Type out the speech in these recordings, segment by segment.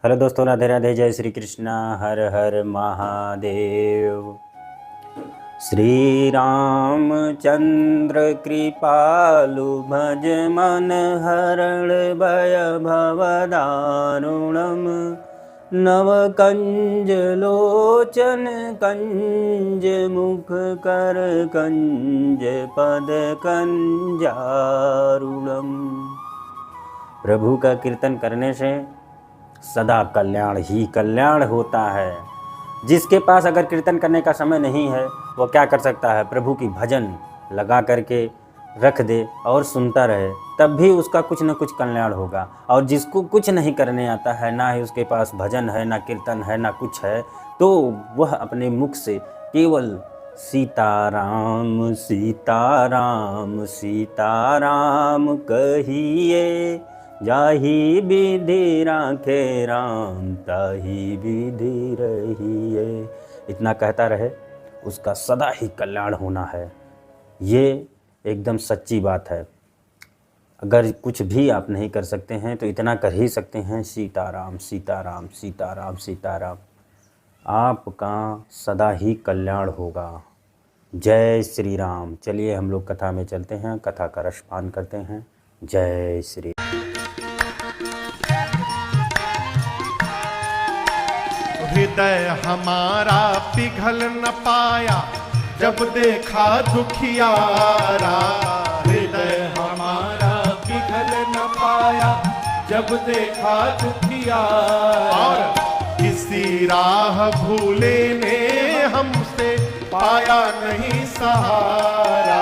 Hello दोस्तों, राधे राधे, जय श्री कृष्णा, हर हर महादेव। श्री रामचंद्र कृपालु भज मन हरण भय भव दारुणम। नव कंज लोचन कंज मुख कर कंज पद कंजारुणम। प्रभु का कीर्तन करने से सदा कल्याण ही कल्याण होता है। जिसके पास अगर कीर्तन करने का समय नहीं है वो क्या कर सकता है, प्रभु की भजन लगा करके रख दे और सुनता रहे, तब भी उसका कुछ न कुछ कल्याण होगा। और जिसको कुछ नहीं करने आता है, ना ही उसके पास भजन है, ना कीर्तन है, ना कुछ है, तो वह अपने मुख से केवल सीताराम सीताराम सीताराम कहिए, जाही विधि राखे राम ताही विधि रहिए, इतना कहता रहे, उसका सदा ही कल्याण होना है। ये एकदम सच्ची बात है। अगर कुछ भी आप नहीं कर सकते हैं तो इतना कर ही सकते हैं, सीताराम सीताराम सीताराम सीताराम, आपका सदा ही कल्याण होगा। जय श्री राम। चलिए हम लोग कथा में चलते हैं, कथा का रसपान करते हैं। जय श्री हृदय हमारा पिघल न पाया जब देखा दुखियारा। हृदय हमारा पिघल न पाया जब देखा दुखियारा। और किसी राह भूले ने हमसे पाया नहीं सहारा।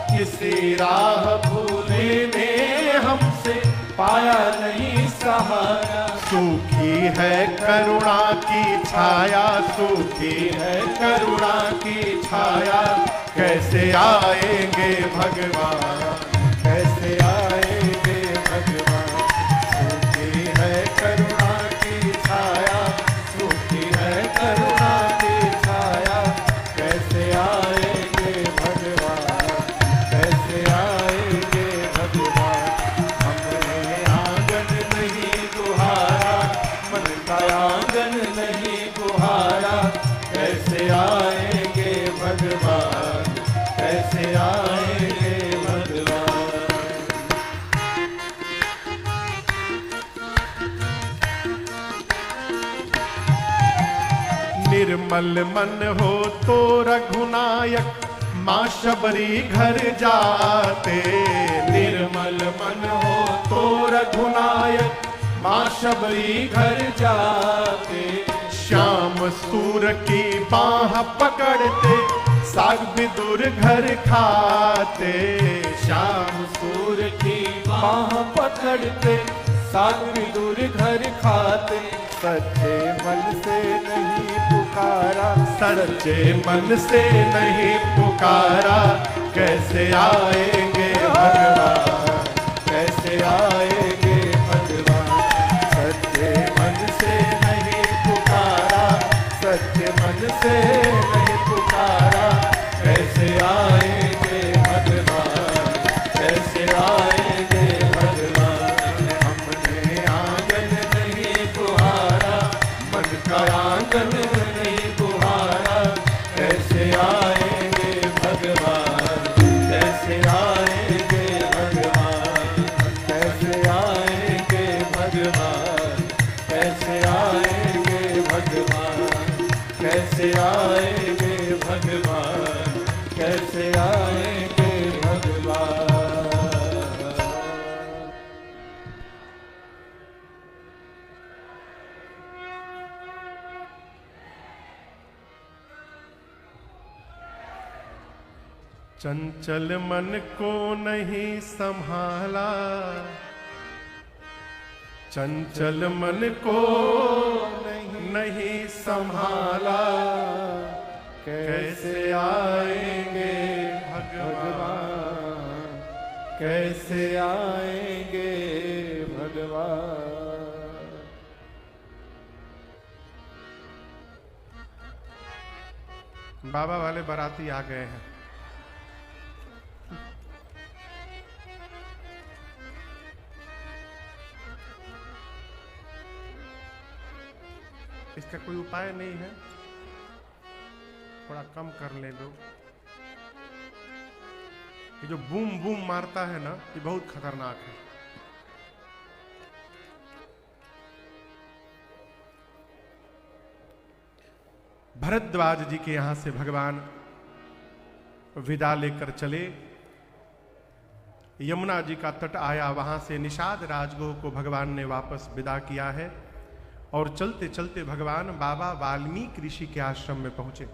किसी राह भूले ने हमसे पाया नहीं सहारा। सूखी है करुणा की छाया, सूखी है करुणा की छाया, कैसे आएंगे भगवान, कैसे आएंगे भगवान। सूखी है करुणा की छाया, सूखी है करुणा की छाया, कैसे आएंगे भगवान, कैसे आएंगे भगवान। हमने आंगन नहीं गुहारा, मन का आंगन नहीं गुहारा, कैसे आएंगे भगवान, कैसे आएंगे भगवान। निर्मल मन हो तो रघुनायक माँ शबरी घर जाते। निर्मल मन हो तो रघुनायक माँ शबरी घर जाते। श्याम सूर की बाह पकड़ते साग विदुर घर खाते। श्याम सूर की बाह पकड़ते साग विदुर घर खाते। सच्चे मन से नहीं पुकारा, सच्चे मन से नहीं पुकारा, कैसे आएंगे भगवान, कैसे आएंगे भगवान। सच्चे मन से नहीं पुकारा, सच्चे मन से नहीं पुकारा, कैसे आएंगे भगवान, कैसे आएंगे भगवान। हमने आंगन नहीं गुहारा, मन का आंगन नहीं गुहारा, कैसे आएंगे भगवान, कैसे आएंगे भगवान, कैसे आएंगे भगवान, कैसे आएंगे भगवान, कैसे आएंगे भगवान, कैसे आएंगे भगवान। चंचल मन को नहीं संभाला, चंचल मन को नहीं संभाला, कैसे आएंगे भगवान, कैसे आएंगे भगवान। बाबा वाले बाराती आ गए हैं। इसका कोई उपाय नहीं है? थोड़ा कम कर ले लो। ये जो बूम बूम मारता है ना, ये बहुत खतरनाक है। भरद्वाज जी के यहां से भगवान विदा लेकर चले। यमुना जी का तट आया, वहां से निषाद राजगोह को भगवान ने वापस विदा किया है। और चलते चलते भगवान बाबा वाल्मीकि ऋषि के आश्रम में पहुंचे।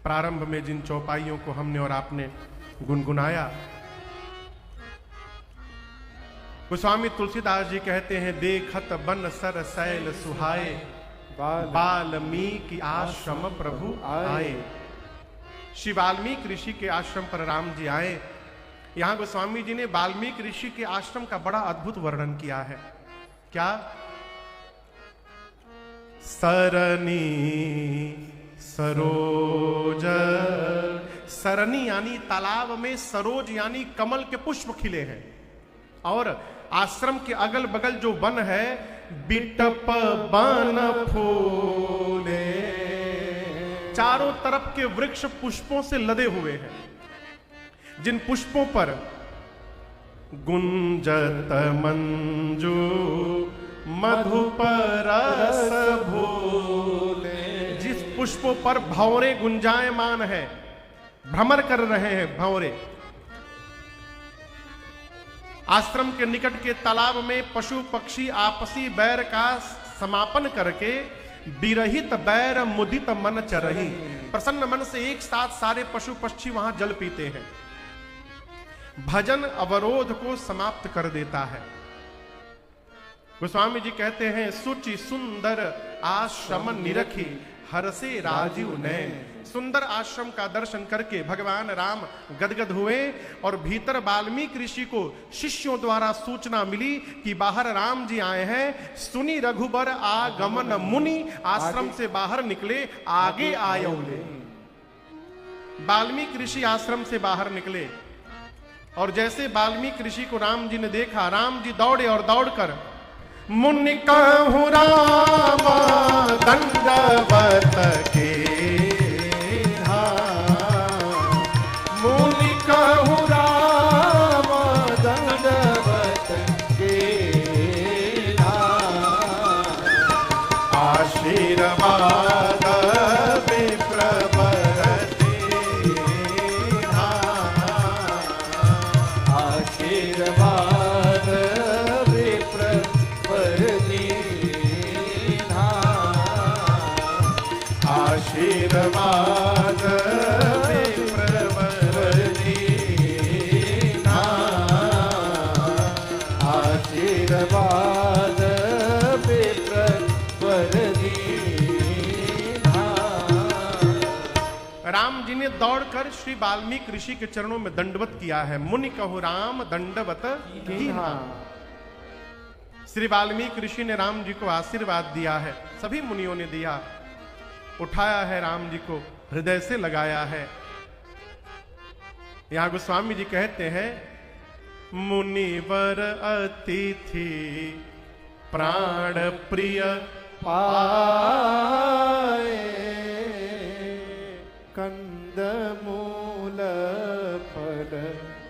प्रारंभ में जिन चौपाइयों को हमने और आपने गुनगुनाया, गोस्वामी तुलसीदास जी कहते हैं, देखत बन सर सैल सुहाए, वाल्मीकि आश्रम प्रभु आए। श्री वाल्मीकि ऋषि के आश्रम पर राम जी आए। यहां गोस्वामी जी ने वाल्मीकि ऋषि के आश्रम का बड़ा अद्भुत वर्णन किया है। क्या? सरनी सरोज, सरनी यानी तालाब में, सरोज यानी कमल के पुष्प खिले हैं। और आश्रम के अगल बगल जो वन है, बिटप बन फूले, चारों तरफ के वृक्ष पुष्पों से लदे हुए हैं, जिन पुष्पों पर गुंजत मंजू मधुप रस भूले, जिस पुष्पों पर भंवरे गुंजायमान है, भ्रमर कर रहे हैं भंवरे। आश्रम के निकट के तालाब में पशु पक्षी आपसी बैर का समापन करके विरहित बैर मुदित मन चरही, प्रसन्न मन से एक साथ सारे पशु पक्षी वहां जल पीते हैं। भजन अवरोध को समाप्त कर देता है। गोस्वामी जी कहते हैं, सुचि सुंदर आश्रम निरखी, हरसे राजीव नयन। सुंदर आश्रम का दर्शन करके भगवान राम गदगद हुए। और भीतर वाल्मीकि ऋषि को शिष्यों द्वारा सूचना मिली कि बाहर राम जी आए हैं। सुनी रघुबर आगमन मुनि, आश्रम से बाहर निकले, आगे आयो ले। वाल्मीकि ऋषि आश्रम से बाहर निकले और जैसे वाल्मीकि ऋषि को राम जी ने देखा, राम जी दौड़े और दौड़कर मुनि कहूँ राम दंडवत के धाम, मुनि कहूँ राम दंडवत के धाम, आशीर्वाद विप्रवर दीना, आशीर्वाद आशीर्वाद विप्रवर दीना, आशीर्वाद विप्रवर दीना। राम जी ने दौड़कर श्री वाल्मीकि ऋषि के चरणों में दंडवत किया है। मुनि कहु राम दंडवत कीन्हा। श्री वाल्मीकि ऋषि ने राम जी को आशीर्वाद दिया है, सभी मुनियों ने दिया। उठाया है राम जी को, हृदय से लगाया है। यहां गोस्वामी जी कहते हैं, मुनिवर अतिथि प्राण प्रिय पाए, कंद मूल फल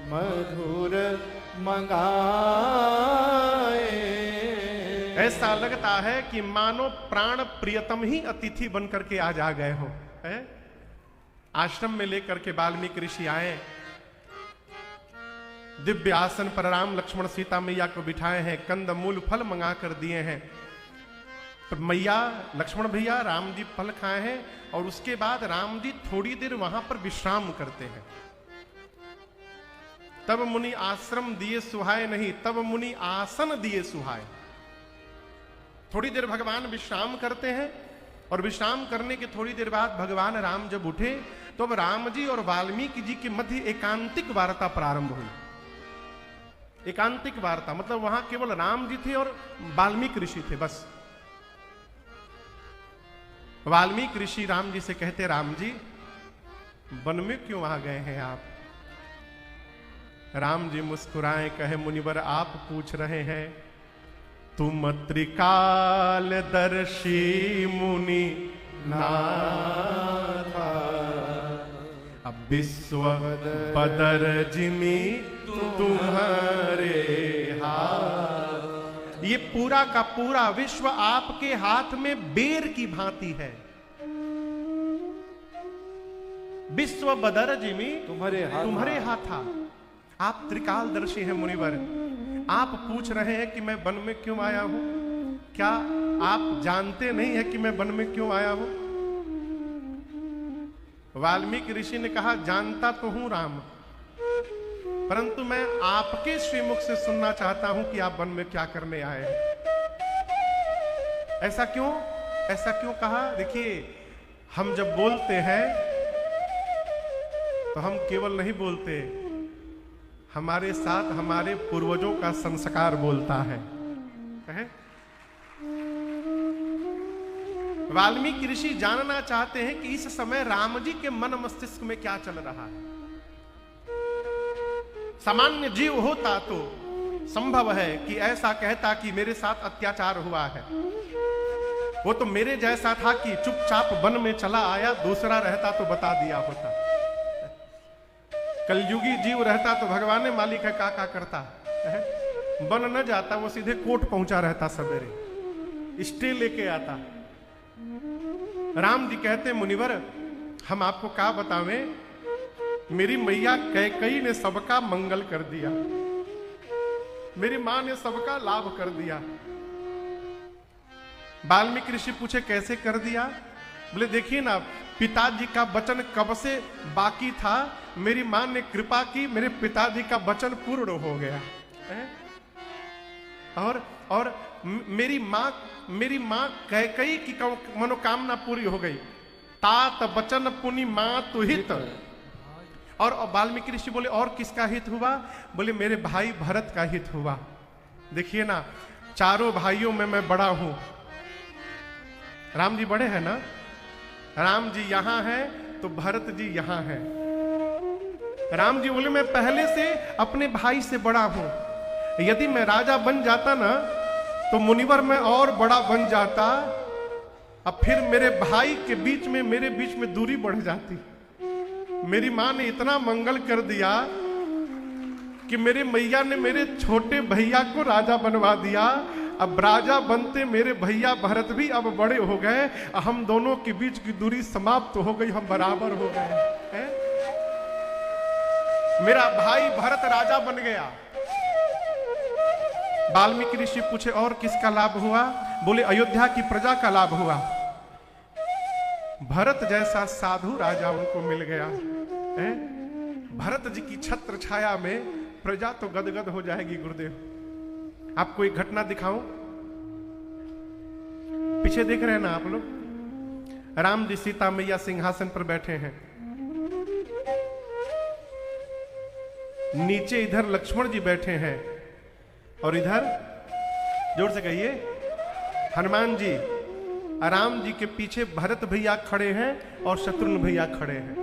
मधुर मंगाए। ऐसा लगता है कि मानो प्राण प्रियतम ही अतिथि बनकर के आज आ गए हो। आश्रम में लेकर के वाल्मीकि ऋषि आए, दिव्य आसन पर राम लक्ष्मण सीता मैया को बिठाए हैं, कंद मूल फल मंगा कर दिए हैं। तो मैया लक्ष्मण भैया राम जी फल खाए हैं और उसके बाद राम जी थोड़ी देर वहां पर विश्राम करते हैं। तब मुनि आश्रम दिए सुहाए नहीं, तब मुनि आसन दिए सुहाए। थोड़ी देर भगवान विश्राम करते हैं और विश्राम करने के थोड़ी देर बाद भगवान राम जब उठे तो अब राम जी और वाल्मीकि जी के मध्य एकांतिक वार्ता प्रारंभ हुई। एकांतिक वार्ता मतलब वहां केवल राम जी थे और वाल्मीकि ऋषि थे, बस। वाल्मीकि ऋषि राम जी से कहते, राम जी वन में क्यों आ गए हैं आप? राम जी मुस्कुराए, कहे, मुनिवर आप पूछ रहे हैं तुम त्रिकालदर्शी मुनि नाथा, अब विश्व बदर जिमी तुम्हारे हाथ। ये पूरा का पूरा विश्व आपके हाथ में बेर की भांति है। विश्व बदर जिमी तुम्हारे हाथा। आप त्रिकालदर्शी हैं मुनिवर। आप पूछ रहे हैं कि मैं वन में क्यों आया हूं? क्या आप जानते नहीं है कि मैं वन में क्यों आया हूं? वाल्मीकि ऋषि ने कहा, जानता तो हूं राम, परंतु मैं आपके श्रीमुख से सुनना चाहता हूं कि आप वन में क्या करने आए हैं। ऐसा क्यों कहा? देखिए, हम जब बोलते हैं तो हम केवल नहीं बोलते, हमारे साथ हमारे पूर्वजों का संस्कार बोलता है। वाल्मीकि ऋषि जानना चाहते हैं कि इस समय राम जी के मन मस्तिष्क में क्या चल रहा है। सामान्य जीव होता तो संभव है कि ऐसा कहता कि मेरे साथ अत्याचार हुआ है। वो तो मेरे जैसा था कि चुपचाप वन में चला आया, दूसरा रहता तो बता दिया होता। कलयुगी जीव रहता तो भगवान ने मालिक है का करता है, बन न जाता, वो सीधे कोर्ट पहुंचा रहता, सवेरे स्टे लेके आता। राम जी कहते, मुनिवर हम आपको क्या बतावें, मेरी मैया कैकेयी ने सबका मंगल कर दिया, मेरी मां ने सबका लाभ कर दिया। वाल्मीकि ऋषि पूछे कैसे कर दिया? बोले देखिए ना, पिताजी का वचन कब से बाकी था, मेरी मां ने कृपा की, मेरे पिताजी का वचन पूर्ण हो गया है? और मेरी मां कैकेयी की मनोकामना पूरी हो गई। तात वचन पुनि मां तु हित। और वाल्मीकि ऋषि बोले और किसका हित हुआ? बोले मेरे भाई भरत का हित हुआ। देखिए ना, चारों भाइयों में मैं बड़ा हूं। राम जी बड़े हैं ना, राम जी यहां हैं तो भरत जी यहां हैं। राम जी बोले मैं पहले से अपने भाई से बड़ा हूं, यदि मैं राजा बन जाता ना तो मुनिवर में और बड़ा बन जाता, अब फिर मेरे भाई के बीच में, मेरे बीच में दूरी बढ़ जाती। मेरी मां ने इतना मंगल कर दिया कि मेरे मैया ने मेरे छोटे भैया को राजा बनवा दिया। अब राजा बनते मेरे भैया भरत भी अब बड़े हो गए, हम दोनों के बीच की दूरी समाप्त हो गई, हम बराबर हो गए हैं। मेरा भाई भरत राजा बन गया। वाल्मीकि ऋषि पूछे और किसका लाभ हुआ? बोले अयोध्या की प्रजा का लाभ हुआ। भरत जैसा साधु राजा उनको मिल गया है? भरत जी की छत्र छाया में प्रजा तो गदगद हो जाएगी। गुरुदेव आपको एक घटना दिखाऊं, पीछे देख रहे हैं ना आप लोग, राम जी सीता मैया सिंहासन पर बैठे हैं, नीचे इधर लक्ष्मण जी बैठे हैं और इधर जोर से कहिए हनुमान जी। राम जी के पीछे भरत भैया खड़े हैं और शत्रुघ्न भैया खड़े हैं।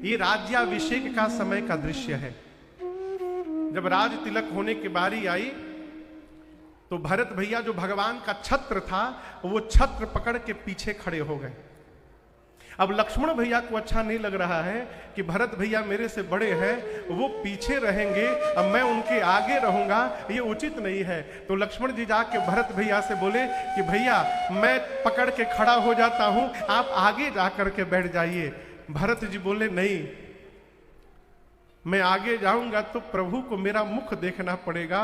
ये राज्याभिषेक का समय का दृश्य है। जब राज तिलक होने की बारी आई तो भरत भैया जो भगवान का छत्र था वो छत्र पकड़ के पीछे खड़े हो गए। अब लक्ष्मण भैया को अच्छा नहीं लग रहा है कि भरत भैया मेरे से बड़े हैं, वो पीछे रहेंगे, अब मैं उनके आगे रहूंगा, ये उचित नहीं है। तो लक्ष्मण जी जाके भरत भैया से बोले कि भैया मैं पकड़ के खड़ा हो जाता हूं, आप आगे जाकर के बैठ जाइए। भरत जी बोले नहीं, मैं आगे जाऊंगा तो प्रभु को मेरा मुख देखना पड़ेगा,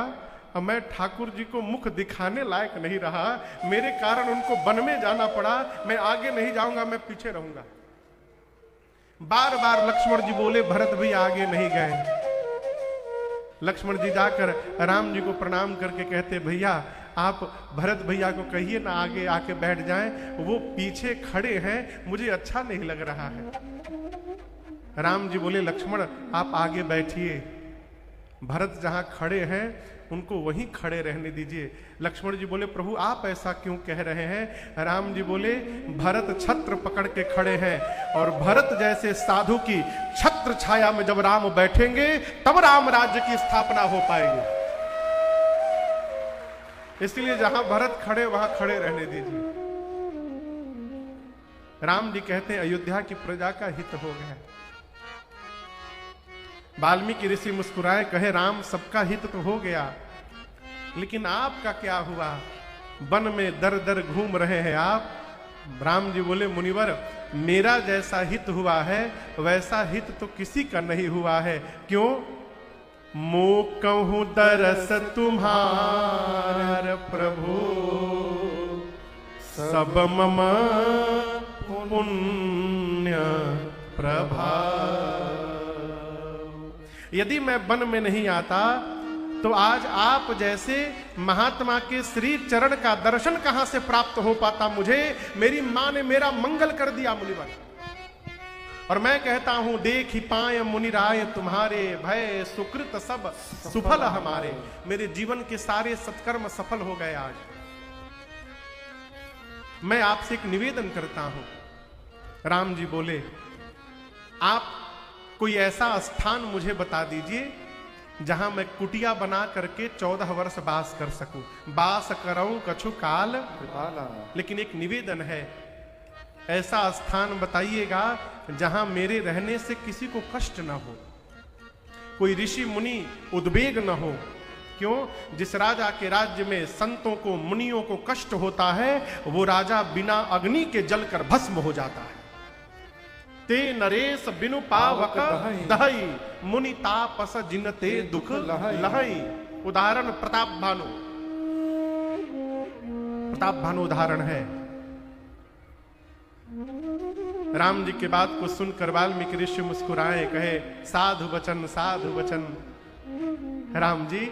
और मैं ठाकुर जी को मुख दिखाने लायक नहीं रहा, मेरे कारण उनको वन में जाना पड़ा, मैं आगे नहीं जाऊंगा, मैं पीछे रहूंगा। बार बार लक्ष्मण जी बोले, भरत भी आगे नहीं गए। लक्ष्मण जी जाकर राम जी को प्रणाम करके कहते, भैया आप भरत भैया को कहिए ना आगे आके बैठ जाएं, वो पीछे खड़े हैं, मुझे अच्छा नहीं लग रहा है। राम जी बोले, लक्ष्मण आप आगे बैठिए, भरत जहां खड़े हैं उनको वहीं खड़े रहने दीजिए। लक्ष्मण जी बोले, प्रभु आप ऐसा क्यों कह रहे हैं? राम जी बोले, भरत छत्र पकड़ के खड़े हैं, और भरत जैसे साधु की छत्र छाया में जब राम बैठेंगे तब राम राज्य की स्थापना हो पाएगी। इसलिए जहां भरत खड़े वहां खड़े रहने दीजिए। राम जी कहते हैं अयोध्या की प्रजा का हित हो गया। वाल्मीकि ऋषि मुस्कुराए, कहे राम सबका हित तो हो गया, लेकिन आपका क्या हुआ? वन में दर दर घूम रहे हैं आप। राम जी बोले, मुनिवर मेरा जैसा हित हुआ है वैसा हित तो किसी का नहीं हुआ है। क्यों? मोकहु दरस तुम्हार प्रभु, सब मम पुण्य प्रभाव। यदि मैं वन में नहीं आता तो आज आप जैसे महात्मा के श्री चरण का दर्शन कहां से प्राप्त हो पाता मुझे? मेरी मां ने मेरा मंगल कर दिया मुनिवर। और मैं कहता हूं, देख ही पाए मुनिराय तुम्हारे, भय सुकृत सब सुफल हमारे। मेरे जीवन के सारे सत्कर्म सफल हो गए। आज मैं आपसे एक निवेदन करता हूं। राम जी बोले, आप कोई ऐसा स्थान मुझे बता दीजिए जहां मैं कुटिया बना करके 14 वर्ष वास कर सकूं। वास करऊं कछु काल, लेकिन एक निवेदन है, ऐसा स्थान बताइएगा जहां मेरे रहने से किसी को कष्ट न हो, कोई ऋषि मुनि उद्वेग न हो। क्यों? जिस राजा के राज्य में संतों को मुनियों को कष्ट होता है वो राजा बिना अग्नि के जलकर भस्म हो जाता है। ते नरेश बिनु पावक दहई, मुनि तापस जिनते दुख लहई। उदाहरण प्रताप भानु, प्रताप भानु उदाहरण है। राम जी के बात को सुनकर वाल्मीकि ऋषि मुस्कुराए, कहे साधु वचन साधु वचन। राम जी,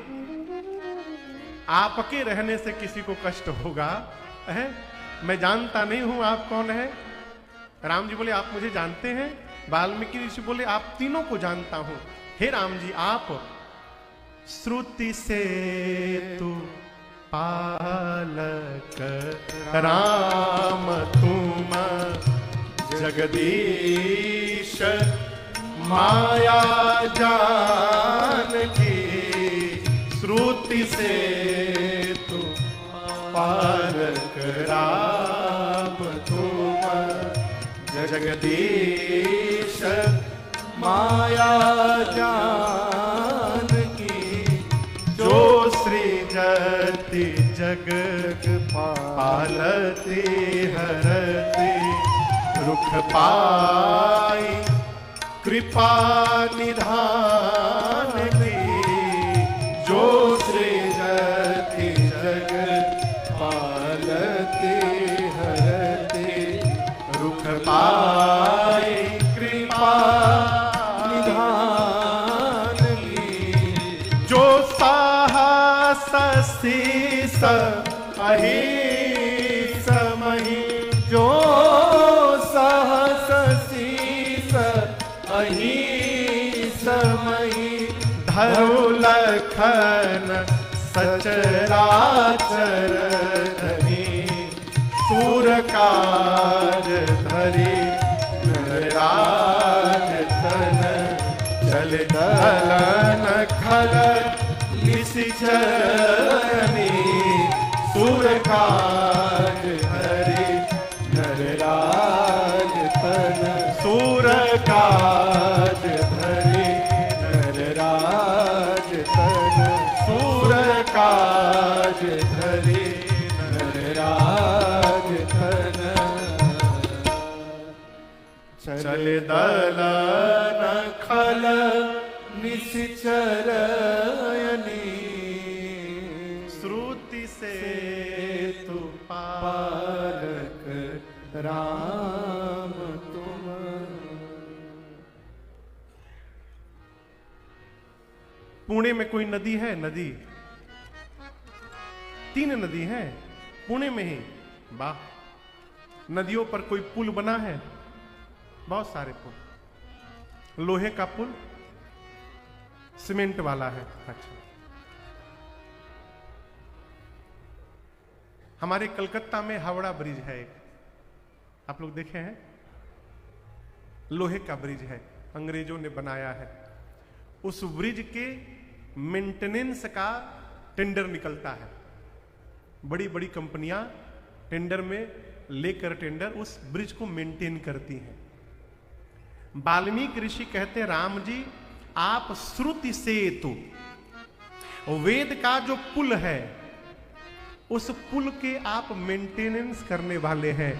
आपके रहने से किसी को कष्ट होगा है? मैं जानता नहीं हूं आप कौन है। राम जी बोले, आप मुझे जानते हैं? वाल्मीकि ऋषि बोले, आप तीनों को जानता हूं। हे राम जी, आप श्रुति से तू पालक राम तुम जगदीश, माया जान की श्रुति से तू पालक राम तुम जगदीश, माया जान की। जो सृजति जग पालती हरती, रुख पाई कृपा निधान की। जो सृजति जग पालती हरती, रुख पाई कृपा निधान की। जो साहस शीस अहिस मही, जो साहस शीस अहिस मही। धरु लखन सचराचर धरी, सूर काज धरी नराज तन। चल दलन खल निशिचरनी, सूर काज धरी नराज तन। सूर काज धरी नराज तन, सूर काज धरी नराज तन। चल दलन खल निशिचरनी, श्रुति से तू पालक राम तुम। पुणे में कोई नदी है? नदी 3 नदी है पुणे में ही। वाह। नदियों पर कोई पुल बना है? बहुत सारे पुल। लोहे का पुल, सीमेंट वाला है। अच्छा, हमारे कलकत्ता में हावड़ा ब्रिज है एक, आप लोग देखे हैं? लोहे का ब्रिज है, अंग्रेजों ने बनाया है। उस ब्रिज के मेंटेनेंस का टेंडर निकलता है। बड़ी बड़ी कंपनियां टेंडर में लेकर टेंडर उस ब्रिज को मेंटेन करती हैं। वाल्मीकि ऋषि कहते हैं, राम जी आप श्रुति सेतु, वेद का जो पुल है उस पुल के आप मेंटेनेंस करने वाले हैं।